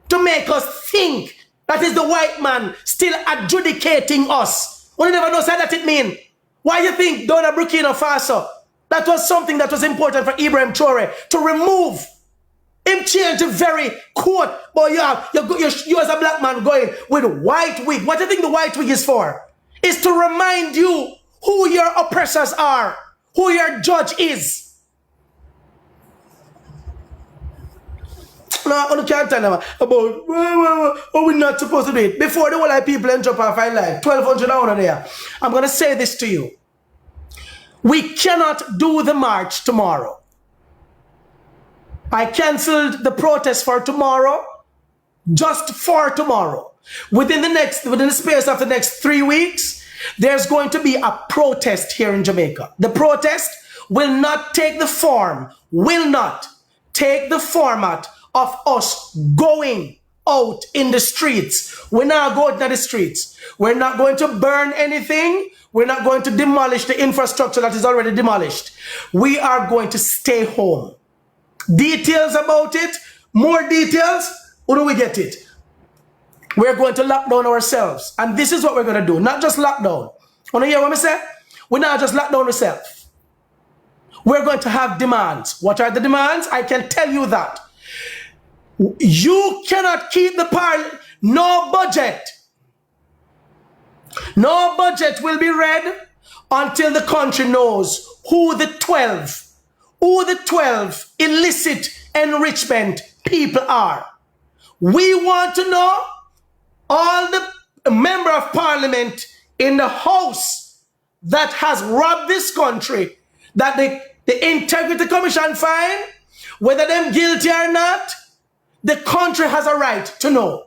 to make us think that is the white man still adjudicating us. We never know what that it mean. Why you think down at Burkina Faso, that was something that was important for Ibrahim Traore to remove. Him change the very quote, but you as a black man going with white wig. What do you think the white wig is for? It's to remind you who your oppressors are, who your judge is. No, I can't tell them about we're not supposed to do it. Before the whole of people end up off I life, 1,200 hours there. I'm going to say this to you. We cannot do the march tomorrow. I cancelled the protest for tomorrow, just for tomorrow. Within the space of the next 3 weeks, there's going to be a protest here in Jamaica. The protest will not take the format of us going out in the streets. We're not going to the streets. We're not going to burn anything. We're not going to demolish the infrastructure that is already demolished. We are going to stay home. Details about it, more details, who do we get it? We're going to lock down ourselves. And this is what we're going to do. Not just lock down. Want to hear what I say? We're not just lock down ourselves. We're going to have demands. What are the demands? I can tell you that. You cannot keep the parliament. No budget. No budget will be read until the country knows who the 12 illicit enrichment people are. We want to know all the member of parliament in the house that has robbed this country, that the Integrity Commission find, whether them guilty or not, the country has a right to know.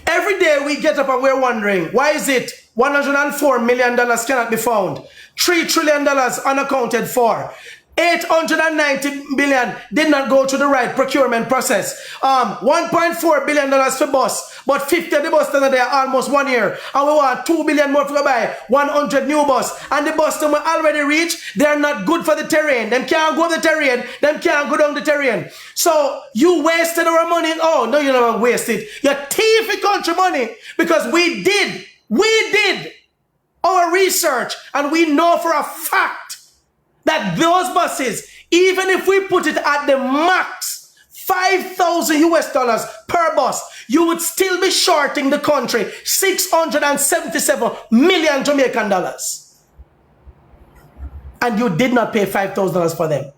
Every day we get up and we're wondering, why is it $104 million cannot be found? $3 trillion unaccounted for. 890 billion did not go through the right procurement process. $1.4 billion for bus, but 50 of the bus stand there almost 1 year. And we want 2 billion more to buy 100 new bus. And the bus that we already reached, they're not good for the terrain. Them can't go the terrain. Them can't go down the terrain. So you wasted our money. Oh, no, you never wasted. You thieved country money because we did our research, and we know for a fact that those buses, even if we put it at the max, $5,000 per bus, you would still be shorting the country 677 million Jamaican dollars. And you did not pay $5,000 for them.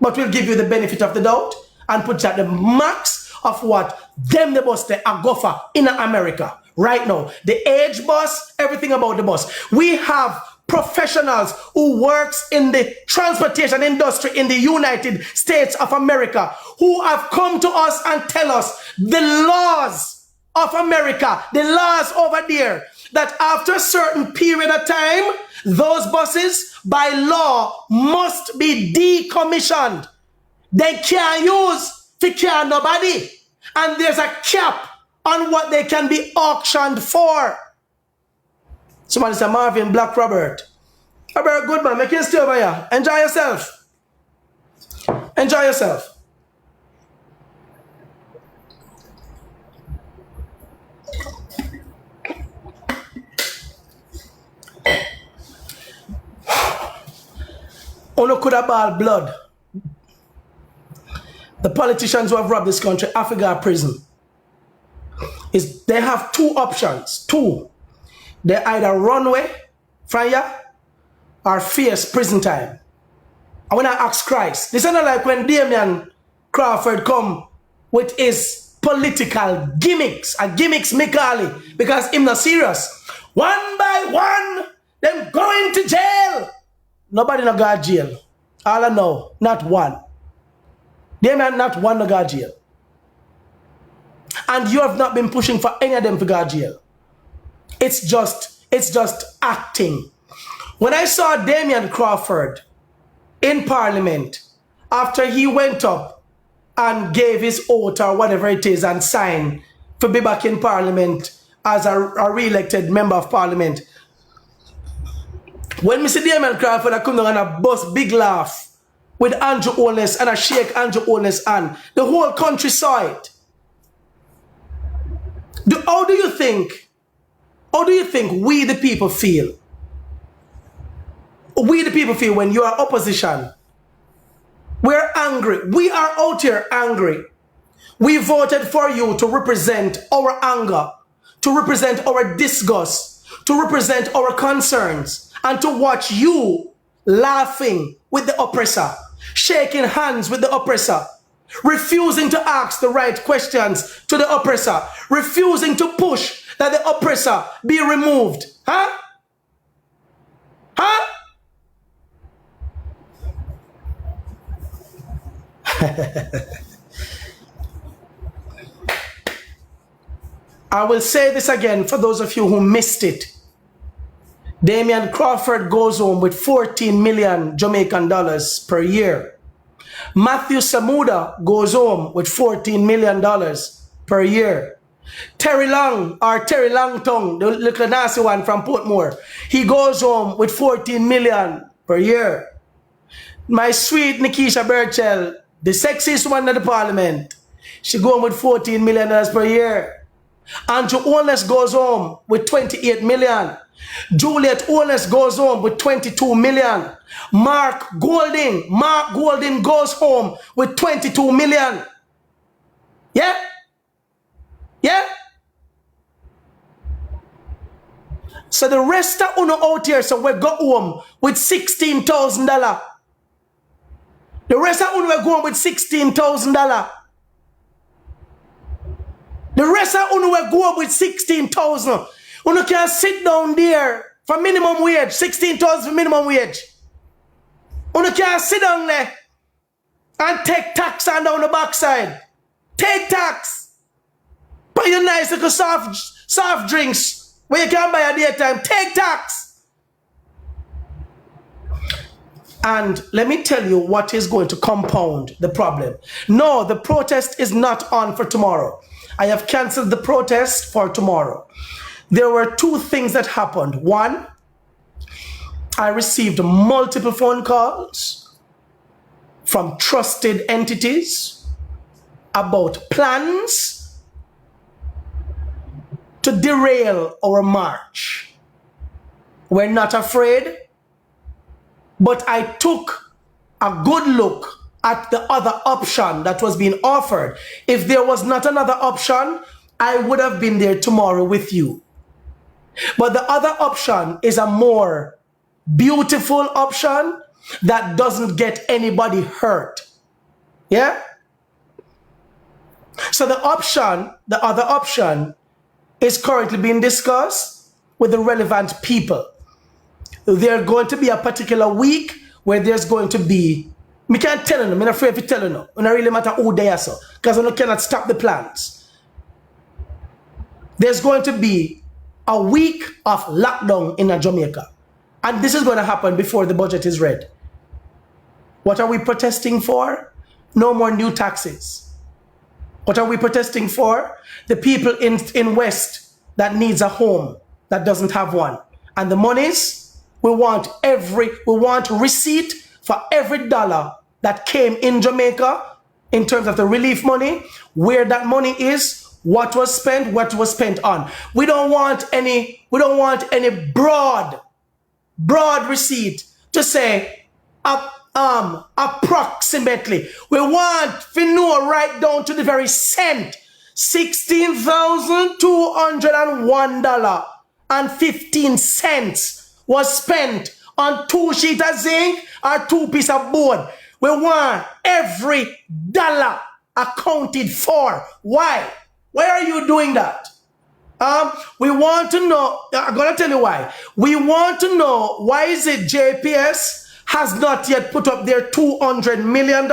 But we'll give you the benefit of the doubt and put it at the max of what them the bus they are go for in America right now. The age bus, everything about the bus. We have professionals who works in the transportation industry in the United States of America who have come to us and tell us the laws of America, the laws over there, that after a certain period of time, those buses by law must be decommissioned. They can't use to carry nobody. And there's a cap on what they can be auctioned for. Somebody said, Marvin, Black Robert. Robert, good man, make you stay over here. Enjoy yourself. Enjoy yourself. Ono could have ball blood. the politicians who have robbed this country, Africa prison, is they have two options. Two. They either run away from you or face prison time. I want to ask Christ. This is not like when Damian Crawford come with his political gimmicks. And gimmicks me call it because him not serious. One by one, them going to jail. Nobody no go to jail. All I know, not one. Damian, not one no go to jail. And you have not been pushing for any of them to go to jail. It's just acting. When I saw Damian Crawford in Parliament, after he went up and gave his oath or whatever it is and signed to be back in Parliament as a re-elected member of Parliament, when Mr. Damian Crawford I come down and I bust big laugh with Andrew Holness and I shake Andrew Holness hand, the whole country saw it. How do you think we the people feel? We the people feel when you are opposition. We're angry. We are out here angry. We voted for you to represent our anger, to represent our disgust, to represent our concerns, and to watch you laughing with the oppressor, shaking hands with the oppressor, refusing to ask the right questions to the oppressor, refusing to push that the oppressor be removed. Huh? Huh? I will say this again for those of you who missed it. Damian Crawford goes home with 14 million Jamaican dollars per year. Matthew Samuda goes home with $14 million per year. Terry Long, or Terry Longtongue, the little nasty one from Portmore, he goes home with 14 million per year. My sweet Nikisha Burchell, the sexiest one in the parliament, she goes home with $14 million per year. Andrew Holness goes home with 28 million. Juliet Holness goes home with 22 million. Mark Golding goes home with 22 million. Yeah? Yeah? So the rest of uno out here, so we go home with $16,000. The rest of uno we go home with $16,000. The rest of uno we go home with 16,000. Uno can sit down there for minimum wage, 16,000 for minimum wage. Uno can sit down there and take tax on down the backside. Take tax. Buy your nice little soft drinks where you can buy at daytime. Take tax. And let me tell you what is going to compound the problem. No, the protest is not on for tomorrow. I have cancelled the protest for tomorrow. There were two things that happened. One, I received multiple phone calls from trusted entities about plans to derail our march. We're not afraid, but I took a good look at the other option that was being offered. If there was not another option, I would have been there tomorrow with you. But the other option is a more beautiful option that doesn't get anybody hurt. Yeah? So the other option is currently being discussed with the relevant people. There's going to be a particular week where there's going to be, I can't tell you, I'm not afraid to tell you, it don't really matter who they are, so, because I cannot stop the plans. There's going to be a week of lockdown in Jamaica. And this is going to happen before the budget is read. What are we protesting for? No more new taxes. What are we protesting for? The people in West that needs a home that doesn't have one. And the monies, we want receipt for every dollar that came in Jamaica in terms of the relief money, where that money is, what was spent on. We don't want any broad receipt to say approximately. We want to know right down to the very cent. $16,201.15 was spent on 2 sheets of zinc or 2 pieces of board. We want every dollar accounted for. Why? Why are you doing that? We want to know, I'm going to tell you why. We want to know why is it JPS has not yet put up their $200 million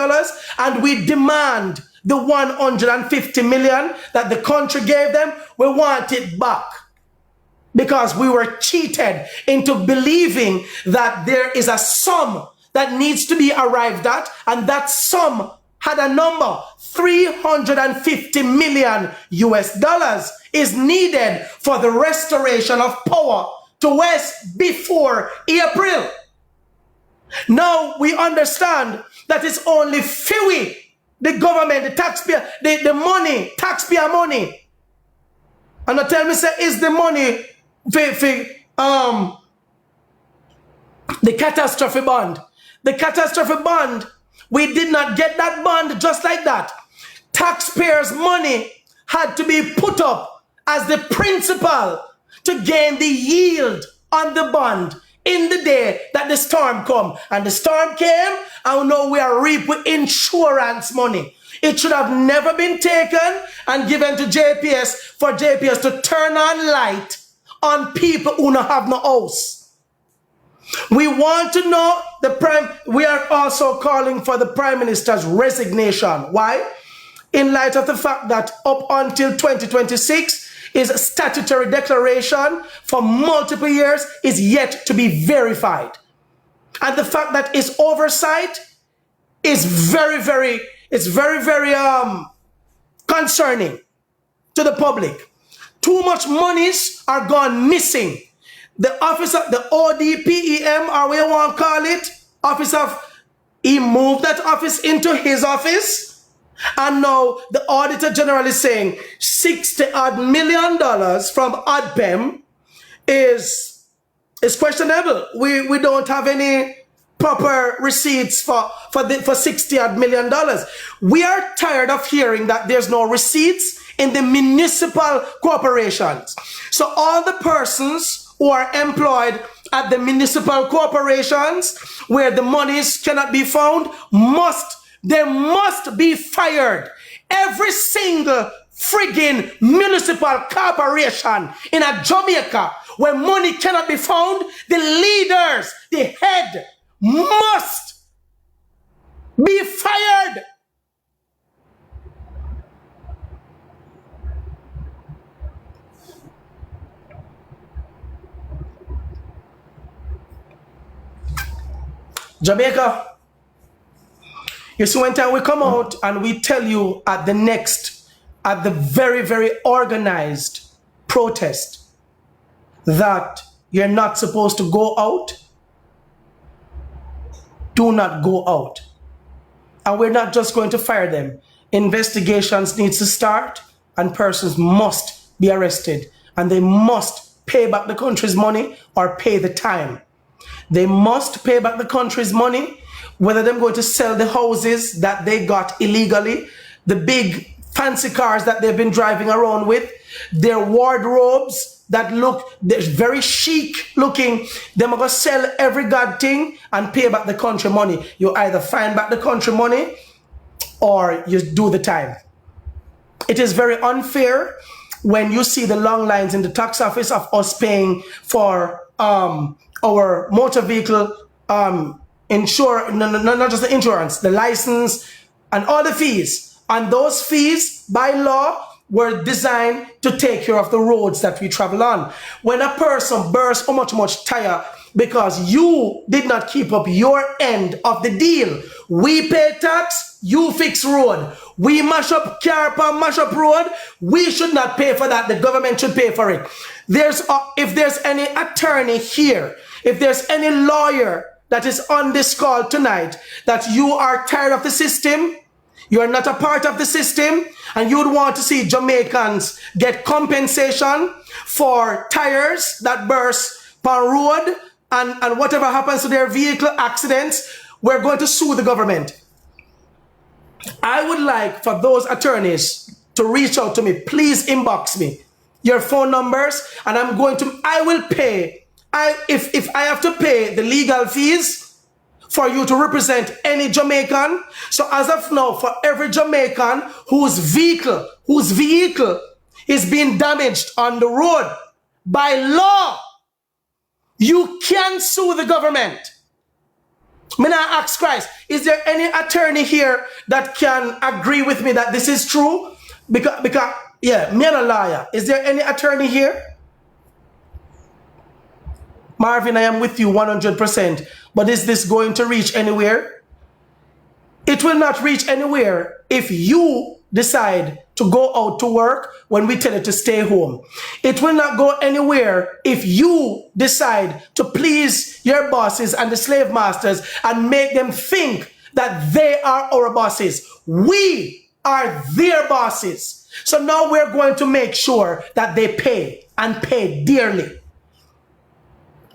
and we demand the $150 million that the country gave them. We want it back because we were cheated into believing that there is a sum that needs to be arrived at, and that sum had a number. $350 million US is needed for the restoration of power to West before April. Now we understand that it's only FIWI, the government, the taxpayer, the money, taxpayer money. And I tell me, say, is the money for the catastrophe bond. The catastrophe bond, we did not get that bond just like that. Taxpayers' money had to be put up as the principal to gain the yield on the bond in the day that the storm come. And the storm came, and now we are reaped with insurance money. It should have never been taken and given to JPS for JPS to turn on light on people who don't have no house. We want to know we are also calling for the Prime Minister's resignation. Why? In light of the fact that up until 2026 is a statutory declaration for multiple years is yet to be verified. And the fact that its oversight is very, very concerning to the public. Too much monies are gone missing. The officer, the ODPEM, or what you want to call it, he moved that office into his office. And now the Auditor General is saying $60-odd million from ODPEM is questionable. We don't have any proper receipts for $60-odd million. We are tired of hearing that there's no receipts in the municipal corporations. So all the persons who are employed at the municipal corporations where the monies cannot be found must be fired. Every single friggin' municipal corporation in a Jamaica where money cannot be found, the leaders, the head must be fired. Jamaica, you see, when time we come out and we tell you at the very, very organized protest that you're not supposed to go out, do not go out. And we're not just going to fire them. Investigations need to start and persons must be arrested and they must pay back the country's money or pay the time. They must pay back the country's money, whether they're going to sell the houses that they got illegally, the big fancy cars that they've been driving around with, their wardrobes that look very chic looking. They're going to sell every god thing and pay back the country money. You either find back the country money or you do the time. It is very unfair when you see the long lines in the tax office of us paying for our motor vehicle not just the insurance, the license and all the fees. And those fees by law were designed to take care of the roads that we travel on. When a person bursts so much tire because you did not keep up your end of the deal, we pay tax, you fix road. We mash up car, mash up road, we should not pay for that. The government should pay for it. If there's any attorney here, if there's any lawyer that is on this call tonight, that you are tired of the system, you are not a part of the system, and you would want to see Jamaicans get compensation for tires that burst per road and whatever happens to their vehicle accidents, we're going to sue the government. I would like for those attorneys to reach out to me. Please inbox me your phone numbers, and I will pay. If I have to pay the legal fees for you to represent any Jamaican. So as of now, for every Jamaican whose vehicle is being damaged on the road, by law, you can sue the government. Me now ask Christ, is there any attorney here that can agree with me that this is true? Because yeah, me and a liar. Is there any attorney here? Marvin, I am with you 100%. But is this going to reach anywhere? It will not reach anywhere if you decide to go out to work when we tell you to stay home. It will not go anywhere if you decide to please your bosses and the slave masters and make them think that they are our bosses. We are their bosses. So now we're going to make sure that they pay, and pay dearly.